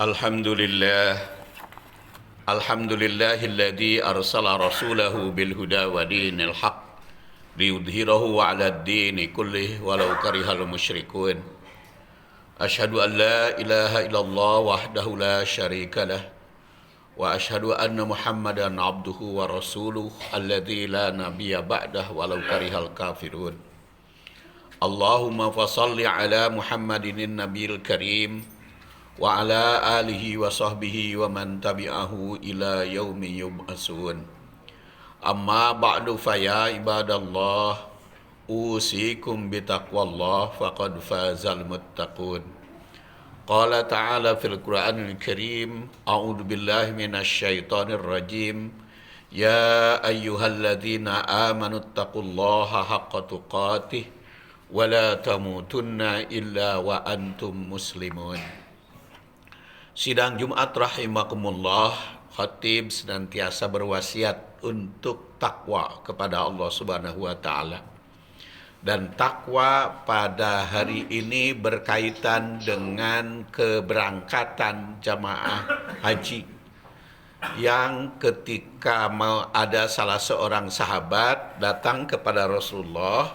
Alhamdulillah Alhamdulillahilladzi arsala rasulahu bil huda wa dinil haq liyudhhirahu 'ala ad-dini kullih walau karihal musyrikun. Asyhadu an la ilaha illallah wahdahu la syarika lah wa asyhadu anna Muhammadan 'abduhu wa rasuluh alladzi la nabiyya ba'dah walau karihal kafirun. Allahumma fashalli 'ala Muhammadin nabiyil karim wa ala alihi wa sahbihi wa man tabi'ahu ila yaumi yub'atsun. Amma ba'du fa ya ibadallah usikum bitaqwallah faqad fazal muttaqun. Qala ta'ala fil Qur'anil Karim, a'udzu billahi minasy syaithanir rajim. Ya ayyuhalladzina amanu taqullaha haqqa tuqatih wa la tamutunna illa wa antum muslimun. Sidang Jumat rahimakumullah, khatib senantiasa berwasiat untuk takwa kepada Allah Subhanahu wa taala. Dan takwa pada hari ini berkaitan dengan keberangkatan jamaah haji yang ketika mau ada salah seorang sahabat datang kepada Rasulullah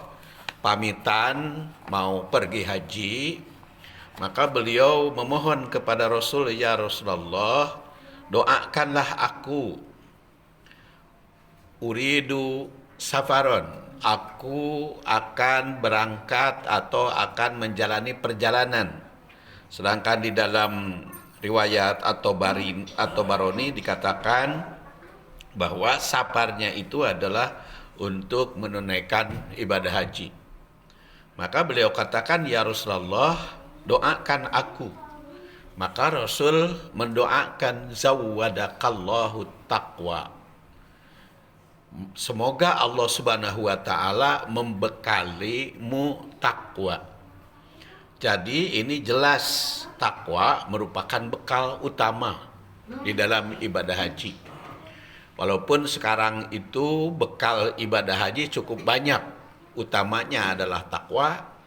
pamitan mau pergi haji. Maka beliau memohon kepada Rasul, ya Rasulullah, doakanlah aku. Uridu safaron, aku akan berangkat atau akan menjalani perjalanan. Sedangkan di dalam riwayat atau Baroni dikatakan bahwa safarnya itu adalah untuk menunaikan ibadah haji. Maka beliau katakan, ya Rasulullah, doakan aku. Maka Rasul mendoakan, zawwadakallahu taqwa. Semoga Allah Subhanahu wa taala membekalimu takwa. Jadi ini jelas takwa merupakan bekal utama di dalam ibadah haji. Walaupun sekarang itu bekal ibadah haji cukup banyak. Utamanya adalah takwa.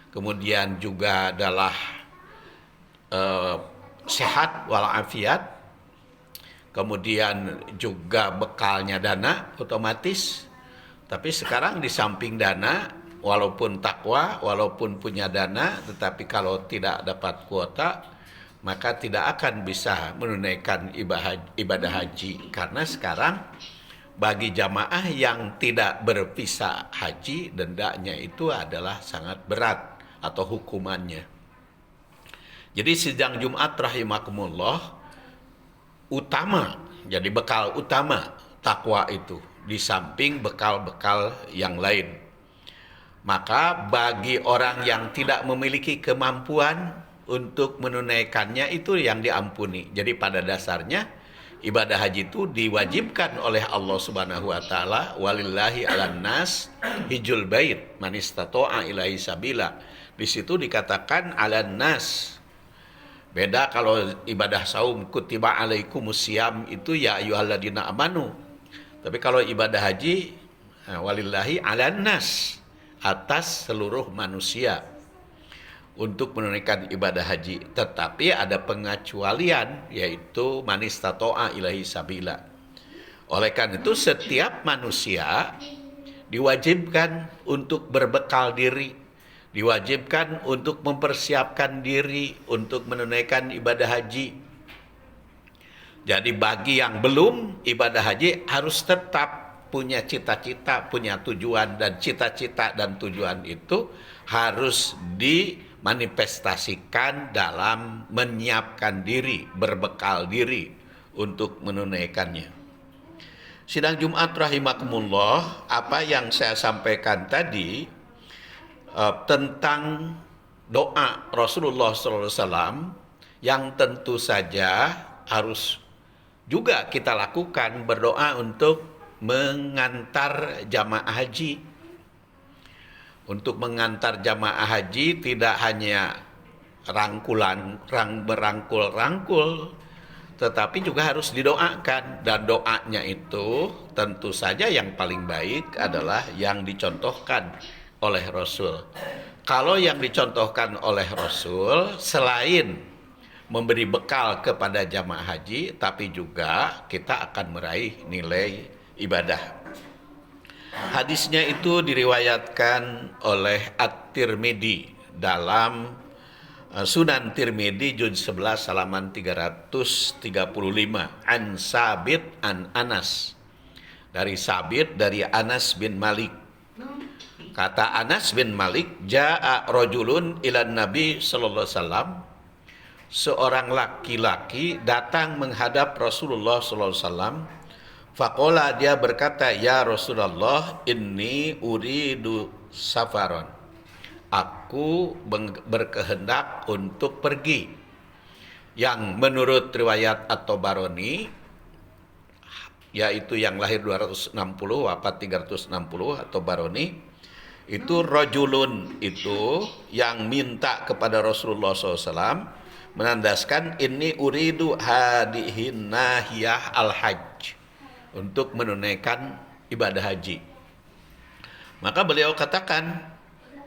Kemudian juga adalah sehat walafiat. Kemudian juga bekalnya dana otomatis. Tapi sekarang di samping dana, walaupun takwa, walaupun punya dana, tetapi kalau tidak dapat kuota, maka tidak akan bisa menunaikan ibadah haji. Karena sekarang bagi jamaah yang tidak bervisa haji, dendanya itu adalah sangat berat atau hukumannya. Jadi sidang Jumat rahimakumullah, utama, jadi bekal utama takwa itu di samping bekal-bekal yang lain. Maka bagi orang yang tidak memiliki kemampuan untuk menunaikannya, itu yang diampuni. Jadi pada dasarnya ibadah haji itu diwajibkan oleh Allah Subhanahu wa taala, walillahi 'alan nas hijjul bait man istata'a ilaihi sabila. Di situ dikatakan 'alan nas. Beda kalau ibadah saum, kutiba alaikumusiyam, itu ya ayyuhalladzina amanu. Tapi kalau ibadah haji, walillahi 'alan nas, atas seluruh manusia untuk menunaikan ibadah haji. Tetapi ada pengecualian, yaitu man istata'a ilaihi sabila. Oleh karena itu setiap manusia diwajibkan untuk berbekal diri, diwajibkan untuk mempersiapkan diri untuk menunaikan ibadah haji. Jadi bagi yang belum ibadah haji harus tetap punya cita-cita, punya tujuan, dan cita-cita dan tujuan itu harus dimanifestasikan dalam menyiapkan diri, berbekal diri untuk menunaikannya. Sidang Jumat rahimakumullah, apa yang saya sampaikan tadi tentang doa Rasulullah SAW yang tentu saja harus juga kita lakukan, berdoa untuk mengantar jamaah haji. Untuk mengantar jamaah haji tidak hanya berangkul-rangkul, tetapi juga harus didoakan. Dan doanya itu tentu saja yang paling baik adalah yang dicontohkan oleh Rasul. Kalau yang dicontohkan oleh Rasul, selain memberi bekal kepada jamaah haji, tapi juga kita akan meraih nilai ibadah. Hadisnya itu diriwayatkan oleh At-Tirmidzi dalam Sunan Tirmidzi juz 11 halaman 335, an Sabit an Anas, dari Sabit dari Anas bin Malik. Kata Anas bin Malik, ja'a rajulun ilan Nabi sallallahu alaihi wasallam, seorang laki-laki datang menghadap Rasulullah sallallahu alaihi wasallam. Faqala, dia berkata, ya Rasulullah, inni uridu safaron, aku berkehendak untuk pergi. Yang menurut riwayat At-Tabarani, yaitu yang lahir 260 wafat 360, At-Tabarani, itu rajulun itu yang minta kepada Rasulullah SAW, menandaskan ini uridu hadihin nahiyah al-hajj, untuk menunaikan ibadah haji. Maka beliau katakan,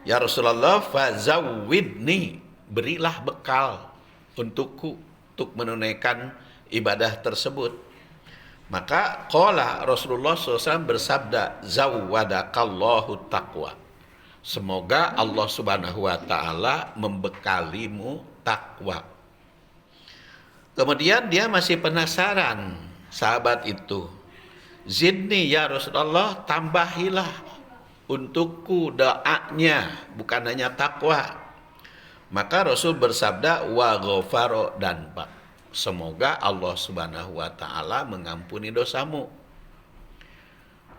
ya Rasulullah, fazawwidni, berilah bekal untukku untuk menunaikan ibadah tersebut. Maka qala Rasulullah SAW bersabda, zawwadakallahu taqwa, semoga Allah Subhanahu wa taala membekalimu takwa. Kemudian dia masih penasaran, sahabat itu, zidni ya Rasulullah, tambahilah untukku doanya, bukan hanya takwa. Maka Rasul bersabda, wa ghafaro, dan semoga Allah Subhanahu wa taala mengampuni dosamu.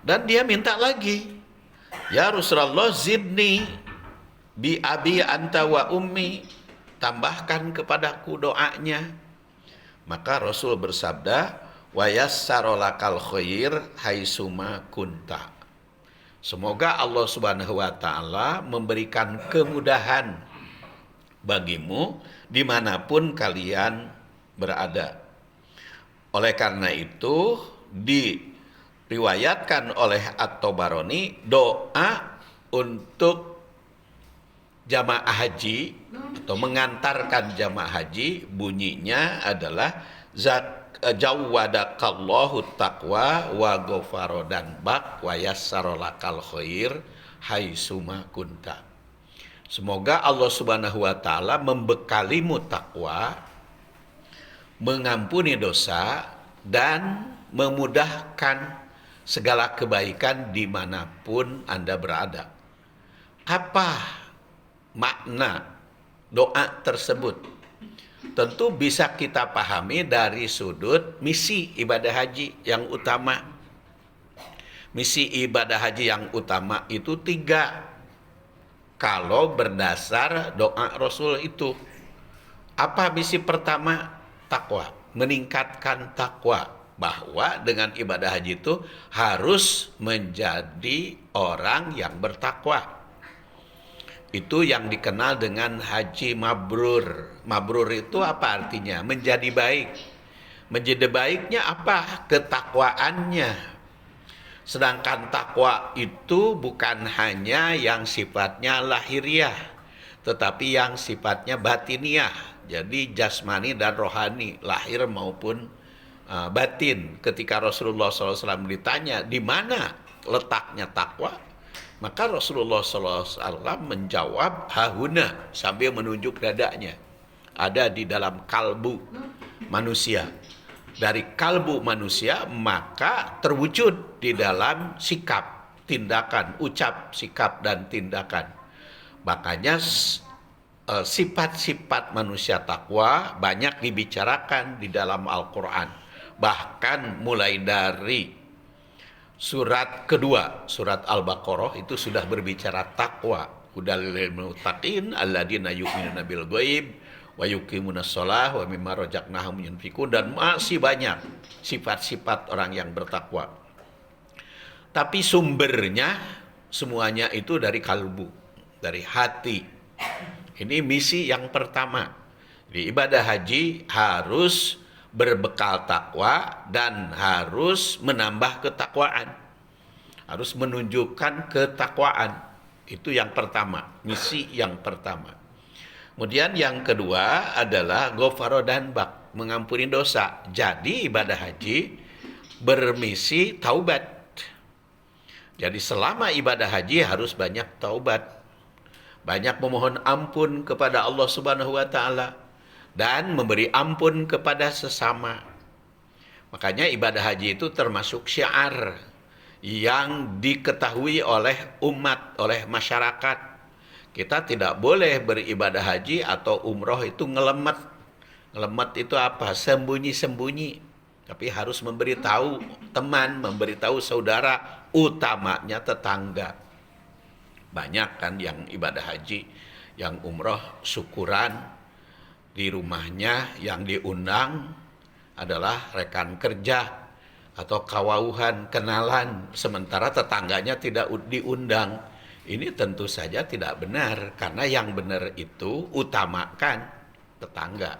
Dan dia minta lagi, ya Rasulullah, zidni bi abi anta wa ummi, tambahkan kepadaku doanya. Maka Rasul bersabda, wa yassara lakal khair haitsuma kunta, semoga Allah Subhanahu wa taala memberikan kemudahan bagimu dimanapun kalian berada. Oleh karena itu diriwayatkan oleh At-Tabarani, doa untuk jamaah haji atau mengantarkan jamaah haji bunyinya adalah jawwadakallahu taqwa wa ghafaro danbak wa yassara lakal khair haitsuma kunta. Semoga Allah Subhanahu wa taala membekalimu takwa, mengampuni dosa, dan memudahkan segala kebaikan dimanapun Anda berada. Apa makna doa tersebut? Tentu bisa kita pahami dari sudut misi ibadah haji yang utama. Misi ibadah haji yang utama itu 3. Kalau berdasar doa Rasul itu, apa misi pertama? Takwa, meningkatkan takwa, bahwa dengan ibadah haji itu harus menjadi orang yang bertakwa. Itu yang dikenal dengan haji mabrur. Mabrur itu apa artinya? Menjadi baik. Menjadi baiknya apa? Ketakwaannya. Sedangkan takwa itu bukan hanya yang sifatnya lahiriah, tetapi yang sifatnya batiniah. Jadi jasmani dan rohani, lahir maupun batin. Ketika Rasulullah SAW ditanya di mana letaknya takwa, maka Rasulullah SAW menjawab, hahuna, sambil menunjuk dadanya. Ada di dalam kalbu manusia. Dari kalbu manusia maka terwujud di dalam sikap, tindakan, ucap, sikap, dan tindakan. Makanya sifat-sifat manusia takwa banyak dibicarakan di dalam Al-Quran. Bahkan mulai dari surat kedua, surat Al-Baqarah, itu sudah berbicara takwa. Hudal lil muttaqin alladzina yu'minuna bil ghaib wa yuqimunas shalah wa mimma razaqnahum yunfiqun, dan masih banyak sifat-sifat orang yang bertakwa. Tapi sumbernya semuanya itu dari kalbu, dari hati. Ini misi yang pertama. Di ibadah haji harus berbekal takwa dan harus menambah ketakwaan. Harus menunjukkan ketakwaan. Itu yang pertama, misi yang pertama. Kemudian yang kedua adalah ghafaro danbak, mengampuni dosa. Jadi ibadah haji bermisi taubat. Jadi selama ibadah haji harus banyak taubat. Banyak memohon ampun kepada Allah Subhanahu wa taala dan memberi ampun kepada sesama. Makanya ibadah haji itu termasuk syiar yang diketahui oleh umat, oleh masyarakat. Kita tidak boleh beribadah haji atau umroh itu ngelemet. Ngelemet itu apa? Sembunyi-sembunyi. Tapi harus memberitahu teman, memberitahu saudara, utamanya tetangga. Banyak kan yang ibadah haji, yang umroh syukuran di rumahnya, yang diundang adalah rekan kerja atau kawauhan, kenalan, sementara tetangganya tidak diundang. Ini tentu saja tidak benar, karena yang benar itu utamakan tetangga.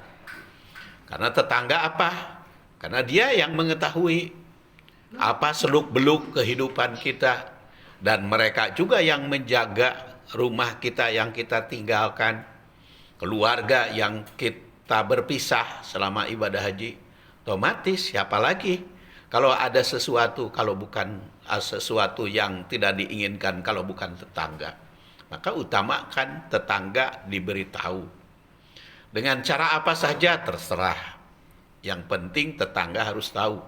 Karena tetangga apa? Karena dia yang mengetahui apa seluk-beluk kehidupan kita, dan mereka juga yang menjaga rumah kita yang kita tinggalkan, keluarga yang kita berpisah selama ibadah haji. Otomatis siapa lagi kalau ada sesuatu, kalau bukan sesuatu yang tidak diinginkan, kalau bukan tetangga. Maka utamakan tetangga diberitahu. Dengan cara apa saja terserah. Yang penting tetangga harus tahu.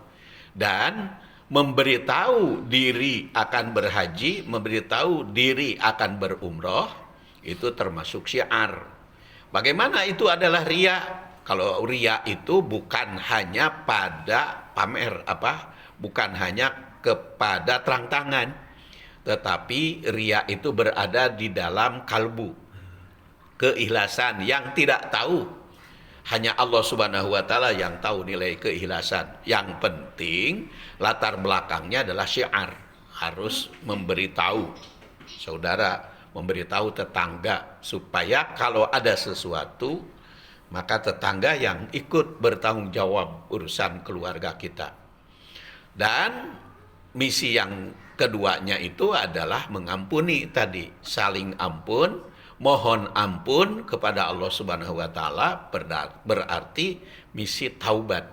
Dan memberitahu diri akan berhaji, memberitahu diri akan berumroh, itu termasuk syiar. Bagaimana itu adalah riya? Kalau riya itu bukan hanya pada pamer, bukan hanya kepada terang tangan, tetapi riya itu berada di dalam kalbu, keikhlasan yang tidak tahu. Hanya Allah Subhanahu wa taala yang tahu nilai keikhlasan. Yang penting latar belakangnya adalah syiar. Harus memberitahu saudara, memberitahu tetangga, supaya kalau ada sesuatu, maka tetangga yang ikut bertanggung jawab urusan keluarga kita. Dan misi yang keduanya itu adalah mengampuni tadi, saling ampun, mohon ampun kepada Allah Subhanahu wa taala, berarti misi taubat.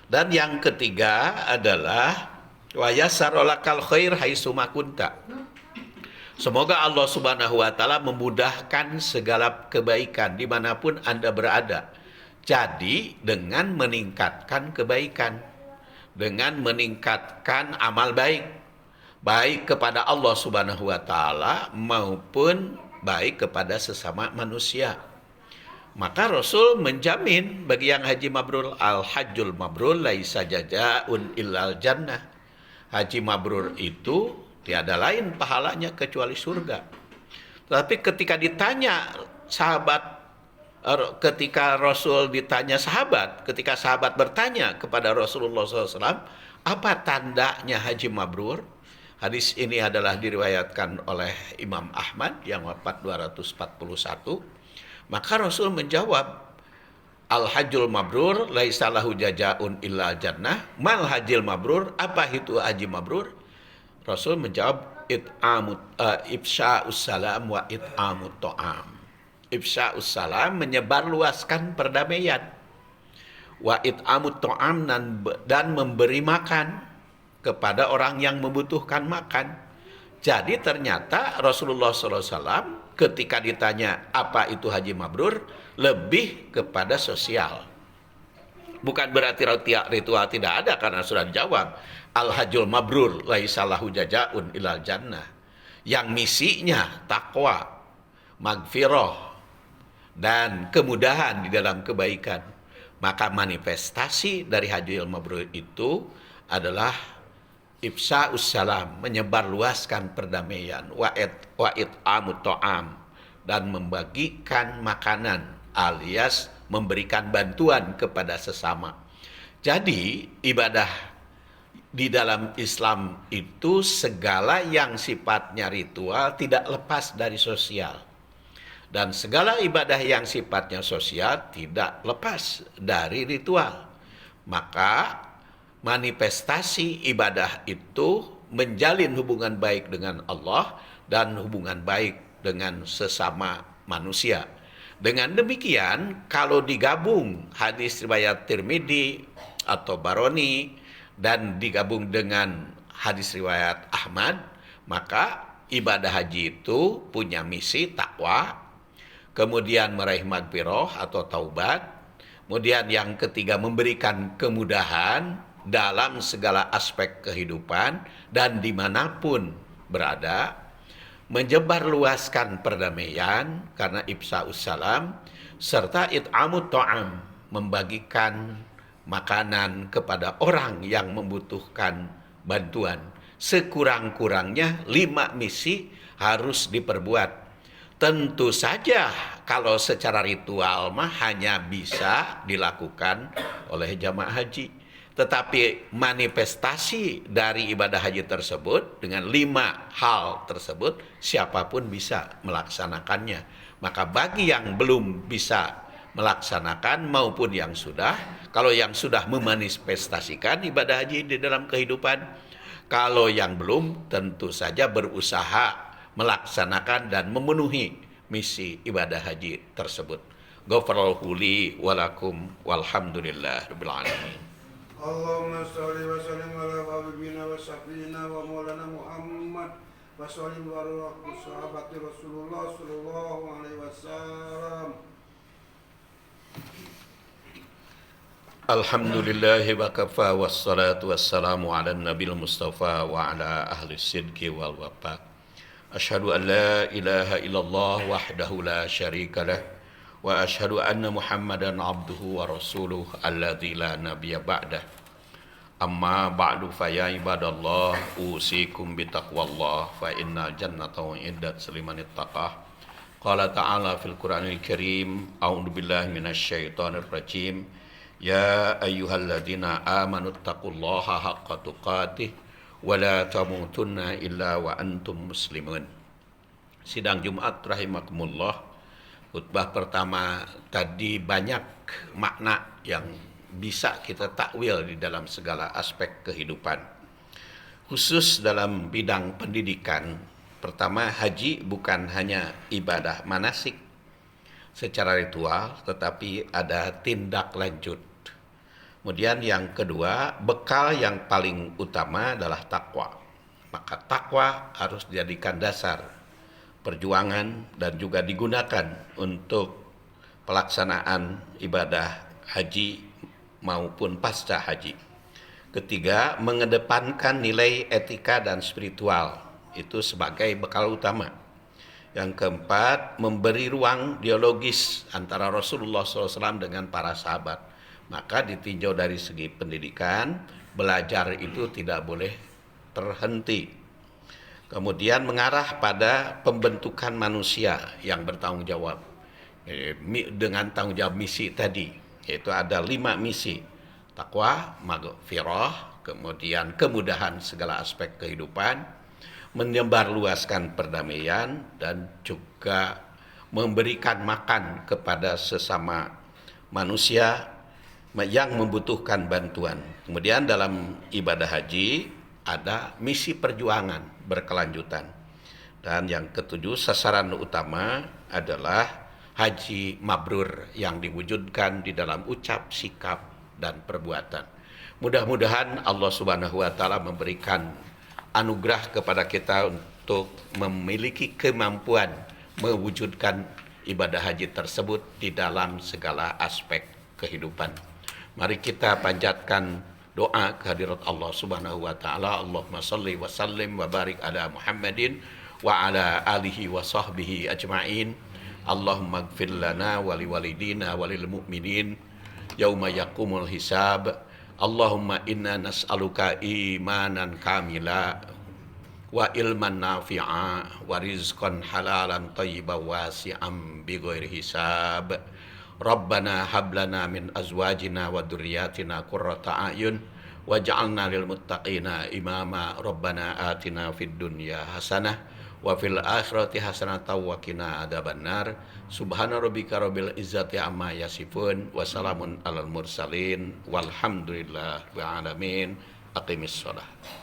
Dan yang ketiga adalah wa yassarolakal khair haitsuma kunta. Semoga Allah Subhanahu wa taala memudahkan segala kebaikan dimanapun Anda berada. Jadi dengan meningkatkan kebaikan, dengan meningkatkan amal baik, baik kepada Allah Subhanahu wa taala maupun baik kepada sesama manusia. Maka Rasul menjamin bagi yang haji mabrur, al-hajjul mabrur laisa jazaa'un illal jannah. Haji mabrur itu tiada lain pahalanya kecuali surga. Tapi ketika ditanya sahabat, ketika Rasul ditanya sahabat, ketika sahabat bertanya kepada Rasulullah SAW, apa tandanya haji mabrur? Hadis ini adalah diriwayatkan oleh Imam Ahmad yang wafat 241. Maka Rasul menjawab, al-hajjul mabrur laisa lahu jazaa'un illa jannah. Mal hajjil mabrur, apa itu haji mabrur? Rasul menjawab, ifsya'us salam wa it'amut ta'am. Ifsya'us salam, menyebarluaskan perdamaian. Wa it'amut ta'am, dan memberi makan kepada orang yang membutuhkan makan. Jadi ternyata Rasulullah SAW ketika ditanya apa itu haji mabrur, lebih kepada sosial. Bukan berarti ritual tidak ada, karena sudah dijawab. Al-hajjul mabrur laisa lahu jazaa'un illal jannah. Yang misinya takwa, magfirah, dan kemudahan di dalam kebaikan. Maka manifestasi dari hajjul mabrur itu adalah ifsya'us salam, menyebarluaskan perdamaian, wa it'amut ta'am, dan membagikan makanan alias memberikan bantuan kepada sesama. Jadi ibadah di dalam Islam itu segala yang sifatnya ritual tidak lepas dari sosial. Dan segala ibadah yang sifatnya sosial tidak lepas dari ritual. Maka manifestasi ibadah itu menjalin hubungan baik dengan Allah dan hubungan baik dengan sesama manusia. Dengan demikian, kalau digabung hadis riwayat Tirmidzi atau Baroni dan digabung dengan hadis riwayat Ahmad, maka ibadah haji itu punya misi takwa, kemudian meraih magfirah atau taubat, kemudian yang ketiga memberikan kemudahan dalam segala aspek kehidupan dan dimanapun berada, menyebarluaskan perdamaian karena ifsa'us salam, serta it'amut ta'am, membagikan makanan kepada orang yang membutuhkan bantuan. Sekurang-kurangnya 5 misi harus diperbuat. Tentu saja kalau secara ritual mah hanya bisa dilakukan oleh jamaah haji. Tetapi manifestasi dari ibadah haji tersebut dengan 5 hal tersebut siapapun bisa melaksanakannya. Maka bagi yang belum bisa melaksanakan maupun yang sudah, kalau yang sudah memanifestasikan ibadah haji di dalam kehidupan, kalau yang belum tentu saja berusaha melaksanakan dan memenuhi misi ibadah haji tersebut. Ghafarallahu li walakum walhamdulillah rabbil alamin. Allahumma sholli wa sallim ala habibina wa syafiina wa maulana Muhammad wa sallim wa ala sahabati Rasulullah sallallahu alaihi wasallam. Alhamdulillahi wa kafa wassalatu wassalamu ala nabil mustafa wa ala ahli sidqi wal wafa. Asyhadu an la ilaha illallah wahdahu la syarika lah wa asyhadu anna Muhammadan abduhu wa rasuluh alladzi la nabiyya ba'dah. Amma ba'du fa ya ibadallah usikum bitaqwallah fa inna jannata uiddat liman ittaqah. Qala ta'ala fil Qur'anil Karim, a'udzu billahi minasy syaithanir rajim. Ya ayyuhalladzina amanu taqullaha haqqa tuqatih wa la tamutunna illa wa antum muslimun. Sidang Jumat rahimakumullah. Khutbah pertama tadi banyak makna yang bisa kita takwil di dalam segala aspek kehidupan. Khusus dalam bidang pendidikan, pertama haji bukan hanya ibadah manasik secara ritual, tetapi ada tindak lanjut. Kemudian yang kedua, bekal yang paling utama adalah takwa. Maka takwa harus dijadikan dasar perjuangan dan juga digunakan untuk pelaksanaan ibadah haji maupun pasca haji. Ketiga, mengedepankan nilai etika dan spiritual itu sebagai bekal utama. Yang keempat, memberi ruang dialogis antara Rasulullah SAW dengan para sahabat. Maka ditinjau dari segi pendidikan, belajar itu tidak boleh terhenti. Kemudian mengarah pada pembentukan manusia yang bertanggung jawab dengan tanggung jawab misi tadi, yaitu ada 5 misi: takwa, maghfirah, kemudian kemudahan segala aspek kehidupan, menyebarluaskan perdamaian, dan juga memberikan makan kepada sesama manusia yang membutuhkan bantuan. Kemudian dalam ibadah haji ada misi perjuangan berkelanjutan. Dan yang ketujuh, sasaran utama adalah haji mabrur yang diwujudkan di dalam ucap, sikap, dan perbuatan. Mudah-mudahan Allah Subhanahu wa taala memberikan anugerah kepada kita untuk memiliki kemampuan mewujudkan ibadah haji tersebut di dalam segala aspek kehidupan. Mari kita panjatkan doa kehadirat Allah Subhanahu wa taala. Allahumma shalli wa sallim wa barik ala Muhammadin wa ala alihi wa sahbihi ajma'in. Allahumma ighfir lana wa liwalidina wa lil mu'minin yauma yaqumul hisab. Allahumma inna nas'aluka imanan kamila wa ilman nafi'a wa rizqan halalan thayyiban wasi'an bighairi hisab. Rabbana hablana min azwajina wa dzurriyyatina qurrata a'yun waj'alna lil muttaqina imama. Rabbana atina fid dunya hasanah wa fil akhirati hasanatan wa qina adzabannar. Subhana rabbika rabbil izzati amma yasifun wa salamun alal mursalin walhamdulillahi rabbil alamin. Aqimissalah.